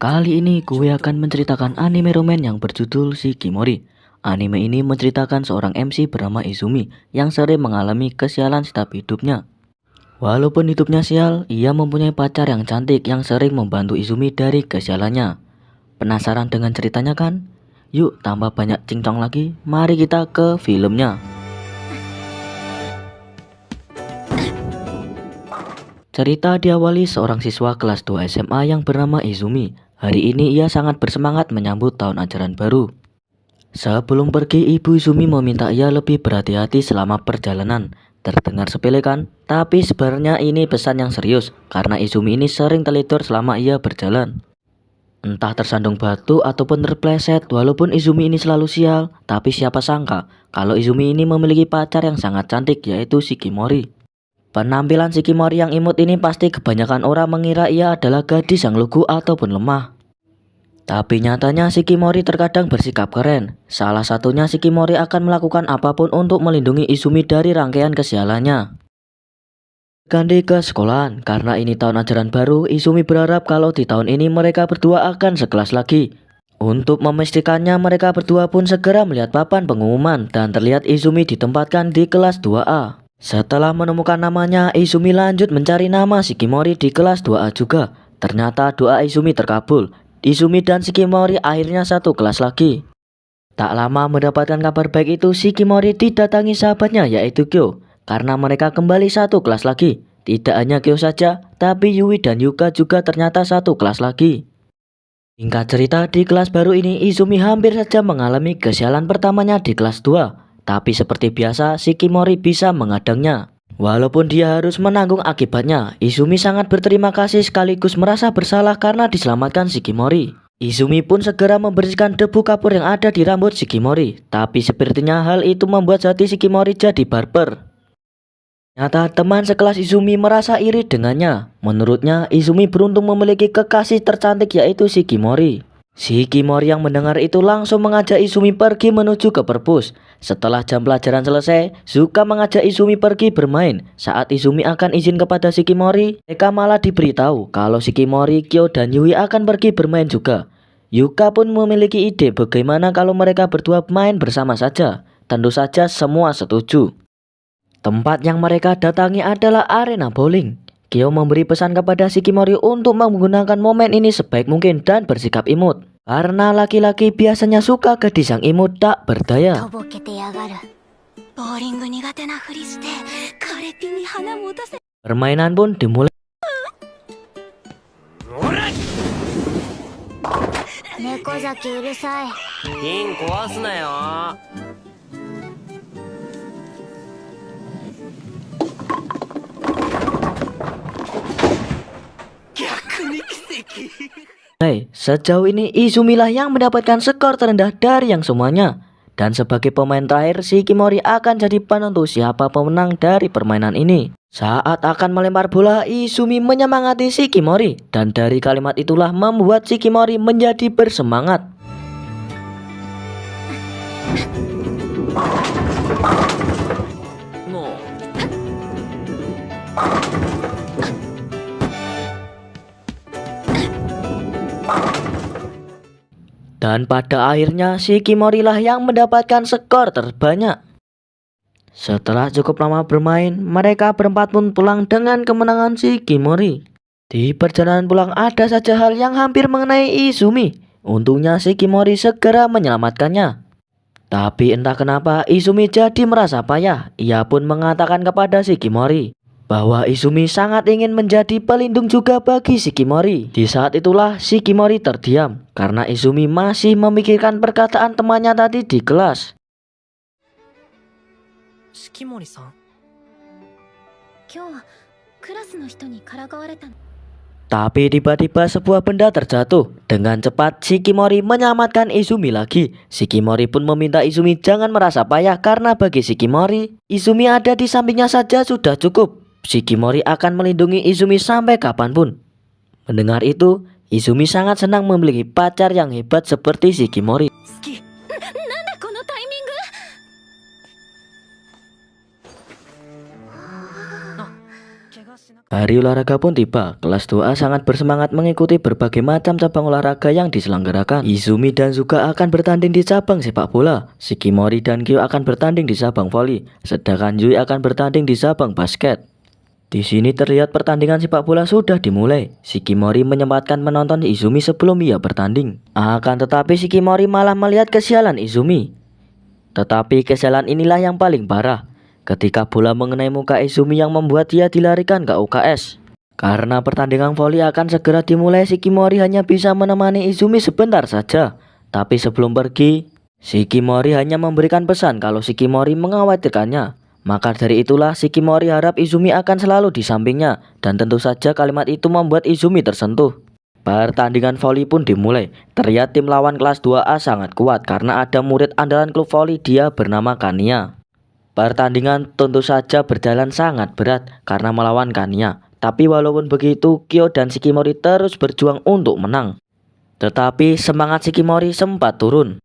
Kali ini gue akan menceritakan anime roman yang berjudul Shikimori. Anime ini menceritakan seorang MC bernama Izumi yang sering mengalami kesialan setiap hidupnya. Walaupun hidupnya sial, ia mempunyai pacar yang cantik yang sering membantu Izumi dari kesialannya. Penasaran dengan ceritanya kan? Yuk tambah banyak cincong lagi, mari kita ke filmnya. Cerita diawali seorang siswa kelas 2 SMA yang bernama Izumi. Hari ini ia sangat bersemangat menyambut tahun ajaran baru. Sebelum pergi, ibu Izumi meminta ia lebih berhati-hati selama perjalanan. Terdengar sepele kan? Tapi sebenarnya ini pesan yang serius, karena Izumi ini sering tertidur selama ia berjalan. Entah tersandung batu ataupun terpleset, walaupun Izumi ini selalu sial, tapi siapa sangka kalau Izumi ini memiliki pacar yang sangat cantik, yaitu Shikimori. Penampilan Shikimori yang imut ini pasti kebanyakan orang mengira ia adalah gadis yang lugu ataupun lemah. Tapi nyatanya Shikimori terkadang bersikap keren. Salah satunya Shikimori akan melakukan apapun untuk melindungi Izumi dari rangkaian kesialannya. Ganti ke sekolahan, karena ini tahun ajaran baru, Izumi berharap kalau di tahun ini mereka berdua akan sekelas lagi. Untuk memastikannya, mereka berdua pun segera melihat papan pengumuman dan terlihat Izumi ditempatkan di kelas 2A. Setelah menemukan namanya, Izumi lanjut mencari nama Shikimori di kelas 2A juga. Ternyata doa Izumi terkabul. Izumi dan Shikimori akhirnya satu kelas lagi. Tak lama mendapatkan kabar baik itu, Shikimori didatangi sahabatnya yaitu Kyo. Karena mereka kembali satu kelas lagi. Tidak hanya Kyo saja, tapi Yui dan Yuka juga ternyata satu kelas lagi. Singkat cerita, di kelas baru ini Izumi hampir saja mengalami kesialan pertamanya di kelas 2. Tapi seperti biasa, Shikimori bisa mengadangnya. Walaupun dia harus menanggung akibatnya, Izumi sangat berterima kasih sekaligus merasa bersalah karena diselamatkan Shikimori. Izumi pun segera membersihkan debu kapur yang ada di rambut Shikimori. Tapi sepertinya hal itu membuat hati Shikimori jadi barber. Nyata teman sekelas Izumi merasa iri dengannya. Menurutnya, Izumi beruntung memiliki kekasih tercantik yaitu Shikimori. Shikimori yang mendengar itu langsung mengajak Izumi pergi menuju ke perpus. Setelah jam pelajaran selesai, Zuka mengajak Izumi pergi bermain. Saat Izumi akan izin kepada Shikimori, mereka malah diberitahu kalau Shikimori, Kyo, dan Yui akan pergi bermain juga. Yuka pun memiliki ide bagaimana kalau mereka berdua main bersama saja. Tentu saja semua setuju. Tempat yang mereka datangi adalah arena bowling. Kyo memberi pesan kepada Shikimori untuk menggunakan momen ini sebaik mungkin dan bersikap imut. Karena laki-laki biasanya suka gadis yang imut tak berdaya. Permainan pun dimulai. Sejauh ini Izumi lah yang mendapatkan skor terendah dari yang semuanya. Dan sebagai pemain terakhir, Shikimori akan jadi penentu siapa pemenang dari permainan ini. Saat akan melempar bola, Izumi menyemangati Shikimori. Dan dari kalimat itulah membuat Shikimori menjadi bersemangat. Dan pada akhirnya Shikimori lah yang mendapatkan skor terbanyak. Setelah cukup lama bermain, mereka berempat pun pulang dengan kemenangan Shikimori. Di perjalanan pulang ada saja hal yang hampir mengenai Izumi. Untungnya Shikimori segera menyelamatkannya. Tapi entah kenapa Izumi jadi merasa payah. Ia pun mengatakan kepada Shikimori bahwa Izumi sangat ingin menjadi pelindung juga bagi Shikimori. Di saat itulah Shikimori terdiam karena Izumi masih memikirkan perkataan temannya tadi di kelas. Shikimori-san. Tapi tiba-tiba sebuah benda terjatuh. Dengan cepat Shikimori menyelamatkan Izumi lagi. Shikimori pun meminta Izumi jangan merasa payah karena bagi Shikimori, Izumi ada di sampingnya saja sudah cukup. Shikimori akan melindungi Izumi sampai kapanpun. Mendengar itu, Izumi sangat senang memiliki pacar yang hebat seperti Shikimori. Hari olahraga pun tiba. Kelas 2A sangat bersemangat mengikuti berbagai macam cabang olahraga yang diselenggarakan. Izumi dan Suga akan bertanding di cabang sepak bola. Shikimori dan Kyo akan bertanding di cabang voli. Sedangkan Yui akan bertanding di cabang basket. Di sini terlihat pertandingan sepak bola sudah dimulai. Shikimori menyempatkan menonton Izumi sebelum ia bertanding. Akan tetapi Shikimori malah melihat kesialan Izumi. Tetapi kesialan inilah yang paling parah. Ketika bola mengenai muka Izumi yang membuat dia dilarikan ke UKS. Karena pertandingan voli akan segera dimulai, Shikimori hanya bisa menemani Izumi sebentar saja. Tapi sebelum pergi, Shikimori hanya memberikan pesan kalau Shikimori mengkhawatirkannya. Maka dari itulah Shikimori harap Izumi akan selalu di sampingnya. Dan tentu saja kalimat itu membuat Izumi tersentuh. Pertandingan voli pun dimulai. Terlihat tim lawan kelas 2A sangat kuat karena ada murid andalan klub voli, dia bernama Kania. Pertandingan tentu saja berjalan sangat berat karena melawan Kania. Tapi walaupun begitu, Kyo dan Shikimori terus berjuang untuk menang. Tetapi semangat Shikimori sempat turun.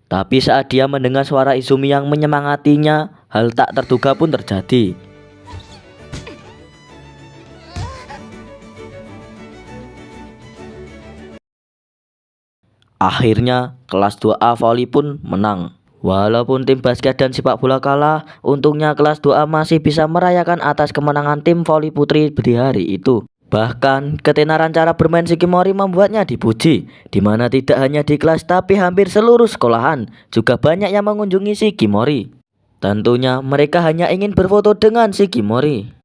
Tapi saat dia mendengar suara Izumi yang menyemangatinya, hal tak terduga pun terjadi. Akhirnya kelas 2A voli pun menang. Walaupun tim basket dan sepak bola kalah, untungnya kelas 2A masih bisa merayakan atas kemenangan tim voli putri di hari itu. Bahkan ketenaran cara bermain Shikimori membuatnya dipuji, dimana tidak hanya di kelas tapi hampir seluruh sekolahan juga banyak yang mengunjungi Shikimori. Tentunya mereka hanya ingin berfoto dengan Shikimori.